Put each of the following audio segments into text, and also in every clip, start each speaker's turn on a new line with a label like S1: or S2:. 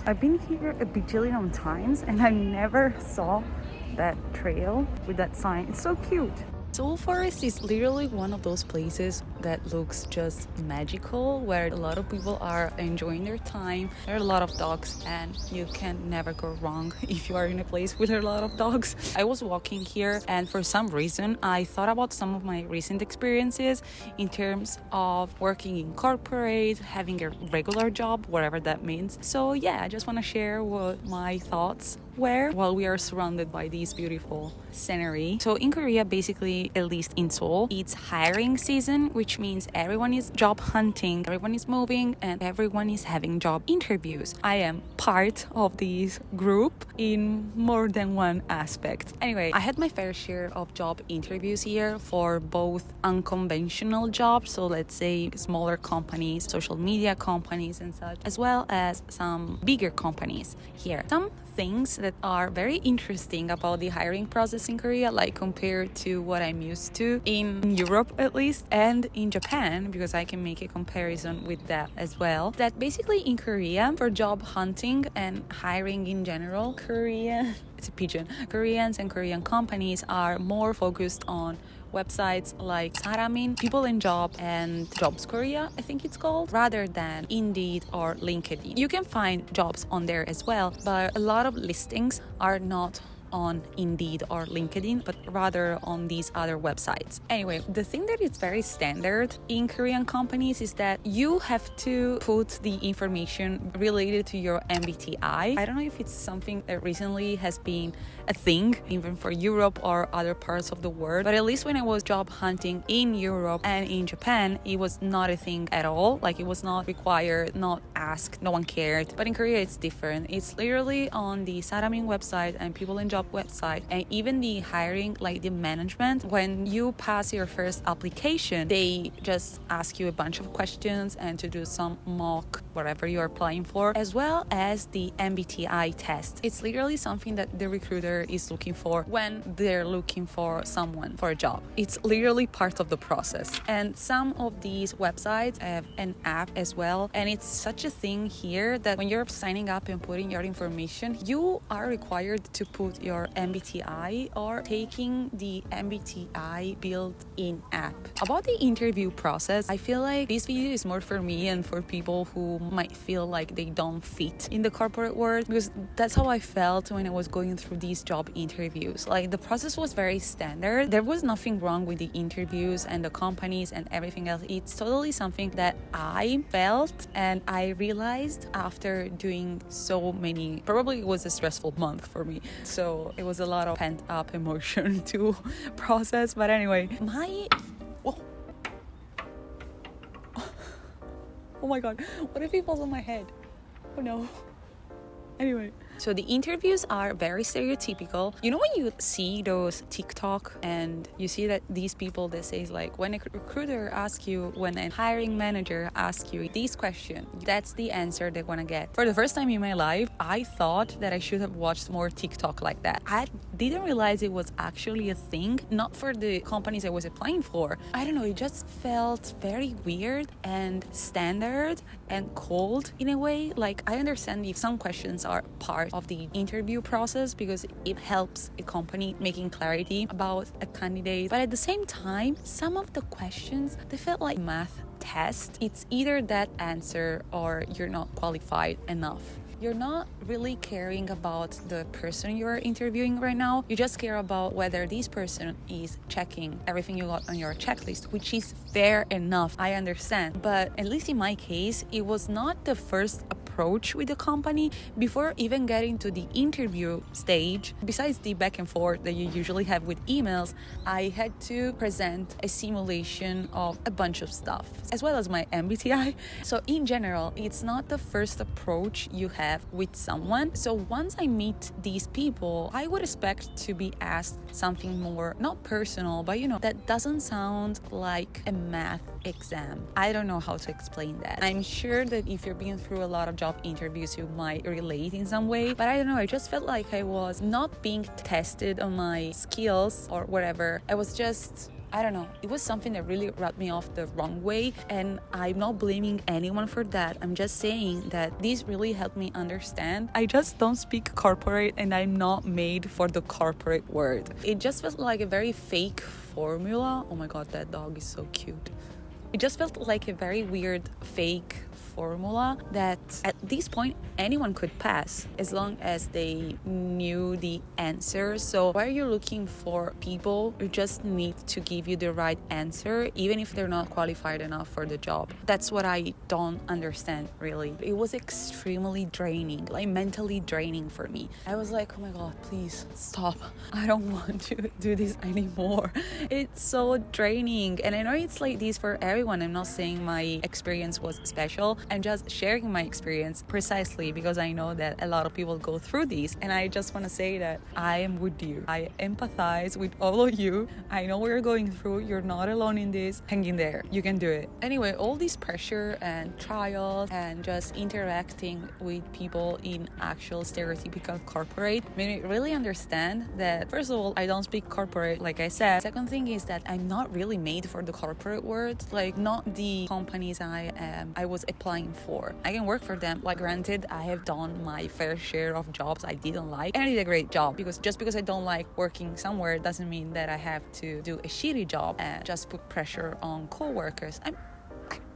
S1: I've been here a bajillion times and I never saw that trail with that sign. It's so cute. Seoul Forest is literally one of those places that looks just magical, where a lot of people are enjoying their time. There are a lot of dogs and you can never go wrong if you are in a place with a lot of dogs. I was walking here and for some reason I thought about some of my recent experiences in terms of working in corporate, having a regular job, whatever that means. So yeah, I just want to share what my thoughts were while we are surrounded by these beautiful scenery. So in Korea, basically, at least in Seoul, it's hiring season, which means everyone is job hunting, everyone is moving, and everyone is having job interviews. I am part of this group in more than one aspect. Anyway, I had my fair share of job interviews here for both unconventional jobs, so let's say smaller companies, social media companies and such, as well as some bigger companies here. Some things that are very interesting about the hiring process in Korea, like compared to what I'm used to in Europe at least, and in Japan, because I can make a comparison with that as well, that basically in Korea, for job hunting and hiring in general, Koreans and Korean companies are more focused on websites like Saramin, People in Job, and Jobs Korea, I think it's called, rather than Indeed or LinkedIn. You can find jobs on there as well, but a lot of listings are not on Indeed or LinkedIn, but rather on these other websites. Anyway, the thing that is very standard in Korean companies is that you have to put the information related to your MBTI. I don't know if it's something that recently has been a thing, even for Europe or other parts of the world, but at least when I was job hunting in Europe and in Japan, it was not a thing at all. Like, it was not required, not asked, no one cared. But in Korea, it's different. It's literally on the Saramin website and People in Job website, and even the hiring, like the management, when you pass your first application, they just ask you a bunch of questions and to do some mock whatever you're applying for, as well as the MBTI test. It's literally something that the recruiter is looking for when they're looking for someone for a job. It's literally part of the process. And some of these websites have an app as well, and it's such a thing here that when you're signing up and putting your information, you are required to put your MBTI or taking the MBTI built-in app. About the interview process, I feel like this video is more for me and for people who might feel like they don't fit in the corporate world, because that's how I felt when I was going through these job interviews. Like, the process was very standard. There was nothing wrong with the interviews and the companies and everything else. It's totally something that I felt and I realized after doing so many, probably it was a stressful month for me. So it was a lot of pent up emotion to process. But anyway, oh my god, what if he falls on my head? Oh no. Anyway, so the interviews are very stereotypical. You know when you see those TikTok and you see that these people that says like, when a recruiter asks you, when a hiring manager asks you these questions, that's the answer they want to get. For the first time in my life, I thought that I should have watched more TikTok like that. I didn't realize it was actually a thing, not for the companies I was applying for. I don't know, it just felt very weird and standard and cold in a way. Like, I understand if some questions are part of the interview process because it helps a company making clarity about a candidate, but at the same time, some of the questions, they felt like math test. It's either that answer or you're not qualified enough. You're not really caring about the person you're interviewing right now. You just care about whether this person is checking everything you got on your checklist, which is fair enough. I understand. But at least in my case, it was not the first approach with the company. Before even getting to the interview stage, besides the back and forth that you usually have with emails, I had to present a simulation of a bunch of stuff, as well as my MBTI. So in general, it's not the first approach you have with someone. So once I meet these people, I would expect to be asked something more, not personal, but that doesn't sound like a math exam. I don't know how to explain that. I'm sure that if you're being through a lot of job interviews, you might relate in some way, but I don't know, I just felt like I was not being tested on my skills or whatever. I was just I don't know, it was something that really rubbed me off the wrong way, and I'm not blaming anyone for that. I'm just saying that this really helped me understand I just don't speak corporate, and I'm not made for the corporate world. It just felt like a very fake formula. Oh my god, that dog is so cute. It just felt like a very weird fake formula that at this point anyone could pass as long as they knew the answer. So why are you looking for people who just need to give you the right answer even if they're not qualified enough for the job? That's what I don't understand, really. It was extremely draining, like mentally draining for me. I was like, oh my god, please stop. I don't want to do this anymore. It's so draining, and I know it's like this for everyone. I'm not saying my experience was special. I'm just sharing my experience precisely because I know that a lot of people go through this, and I just want to say that I am with you. I empathize with all of you. I know what you're going through. You're not alone in this. Hang in there. You can do it. Anyway, all this pressure and trials and just interacting with people in actual stereotypical corporate made me really understand that, first of all, I don't speak corporate, like I said. Second thing is that I'm not really made for the corporate world, like not the companies I was applying for. I can work for them. Like, granted, I have done my fair share of jobs I didn't like, and I did a great job, because just because I don't like working somewhere doesn't mean that I have to do a shitty job and just put pressure on coworkers.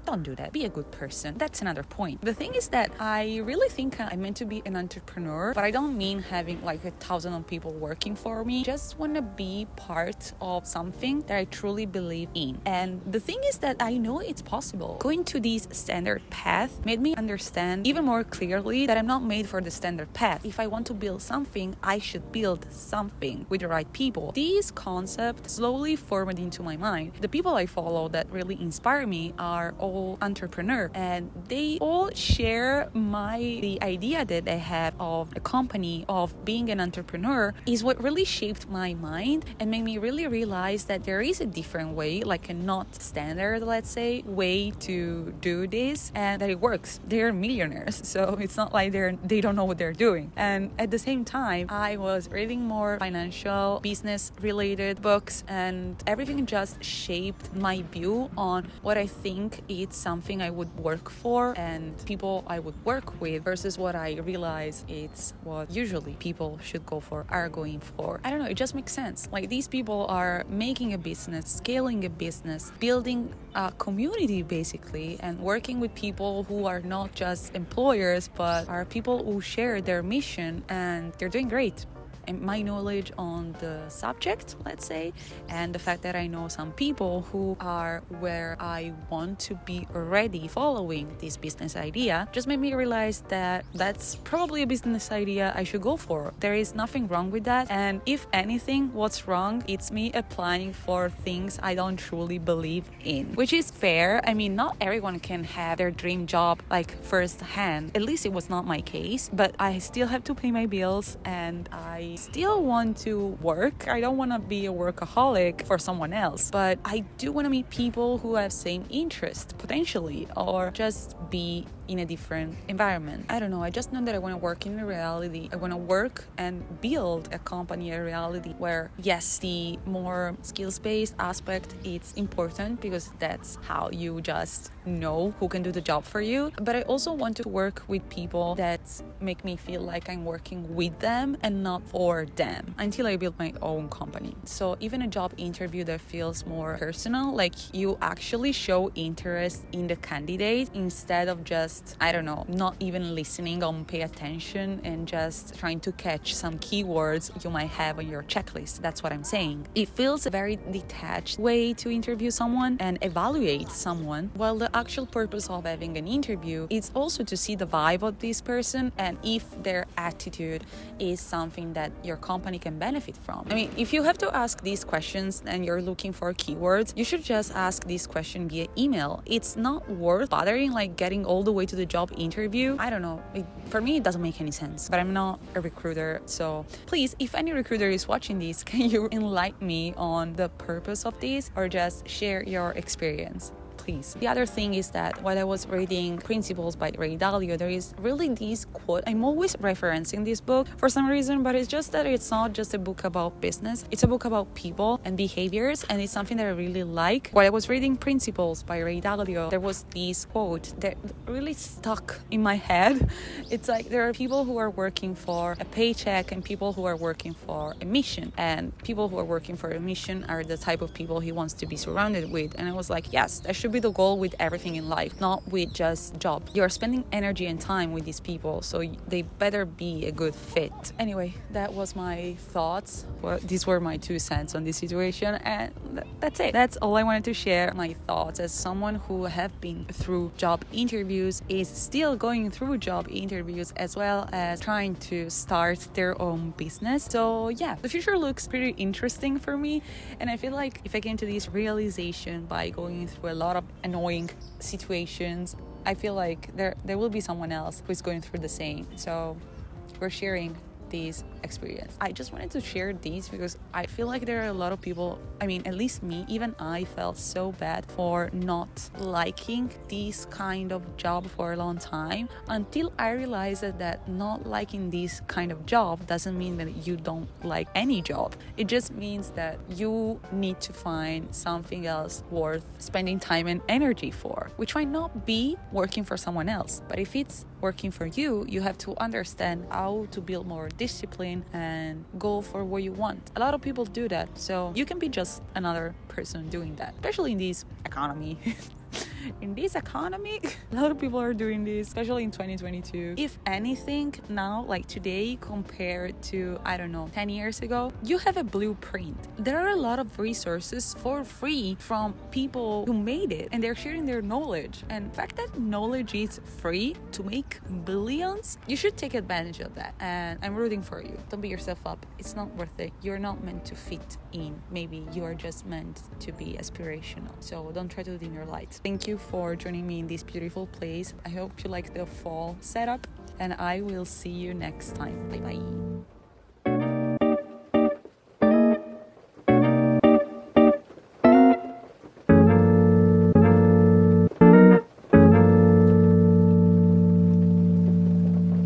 S1: Don't do that. Be a good person. That's another point. The thing is that I really think I'm meant to be an entrepreneur, but I don't mean having like 1,000 people working for me. Just want to be part of something that I truly believe in. And the thing is that I know it's possible. Going to this standard path made me understand even more clearly that I'm not made for the standard path. If I want to build something, I should build something with the right people. These concepts slowly formed into my mind. The people I follow that really inspire me are all entrepreneur, and they all share the idea that they have of a company, of being an entrepreneur, is what really shaped my mind and made me really realize that there is a different way, like a not standard, let's say, way to do this, and that it works. They're millionaires, so it's not like they don't know what they're doing. And at the same time, I was reading more financial, business related books, and everything just shaped my view on what I think it's something I would work for and people I would work with, versus what I realize it's what usually people should go for, are going for. I don't know, it just makes sense. Like, these people are making a business, scaling a business, building a community basically, and working with people who are not just employers but are people who share their mission, and they're doing great. And my knowledge on the subject, let's say, and the fact that I know some people who are where I want to be already following this business idea, just made me realize that that's probably a business idea I should go for. There is nothing wrong with that, and if anything, what's wrong, it's me applying for things I don't truly believe in, which is fair. I mean, not everyone can have their dream job like first hand. At least it was not my case, but I still have to pay my bills, and I still want to work. I don't want to be a workaholic for someone else, but I do want to meet people who have same interest potentially, or just be in a different environment. I don't know, I just know that I want to work in a reality. I want to work and build a company, a reality where, yes, the more skills-based aspect, it's important because that's how you just know who can do the job for you. But I also want to work with people that make me feel like I'm working with them and not for them, until I build my own company. So even a job interview that feels more personal, like you actually show interest in the candidate instead of just, I don't know, not even listening or pay attention and just trying to catch some keywords you might have on your checklist. That's what I'm saying. It feels a very detached way to interview someone and evaluate someone, while the actual purpose of having an interview is also to see the vibe of this person and if their attitude is something that your company can benefit from. I mean, if you have to ask these questions and you're looking for keywords, you should just ask this question via email. It's not worth bothering like getting all the way to the job interview. I don't know. For me, it doesn't make any sense, but I'm not a recruiter. So please, if any recruiter is watching this, can you enlighten me on the purpose of this, or just share your experience? please. The other thing is that while I was reading Principles by Ray Dalio, there is really this quote. I'm always referencing this book for some reason, but it's just that it's not just a book about business. It's a book about people and behaviors, and it's something that I really like. While I was reading Principles by Ray Dalio, there was this quote that really stuck in my head. It's like there are people who are working for a paycheck and people who are working for a mission, and people who are working for a mission are the type of people he wants to be surrounded with. And I was like, yes, that should be the goal with everything in life, not with just job. You're spending energy and time with these people, so they better be a good fit. Anyway, that was my thoughts. Well, these were my 2 cents on this situation, and that's it. That's all I wanted to share, my thoughts as someone who have been through job interviews, is still going through job interviews, as well as trying to start their own business. So yeah, the future looks pretty interesting for me, and I feel like if I came to this realization by going through a lot of annoying situations, I feel like there will be someone else who's going through the same. So we're sharing this experience. I just wanted to share these because I feel like there are a lot of people, I mean, at least me, even I felt so bad for not liking this kind of job for a long time, until I realized that not liking this kind of job doesn't mean that you don't like any job. It just means that you need to find something else worth spending time and energy for, which might not be working for someone else. But if it's working for you, you have to understand how to build more discipline and go for what you want. A lot of people do that, so you can be just another person doing that, especially in this economy. In this economy, a lot of people are doing this, especially in 2022. If anything, now, like today, compared to, 10 years ago, you have a blueprint. There are a lot of resources for free from people who made it, and they're sharing their knowledge. And the fact that knowledge is free to make billions, you should take advantage of that. And I'm rooting for you. Don't beat yourself up. It's not worth it. You're not meant to fit in. Maybe you are just meant to be aspirational. So don't try to dim your lights. Thank you for joining me in this beautiful place. I hope you like the fall setup, and I will see you next time. Bye bye.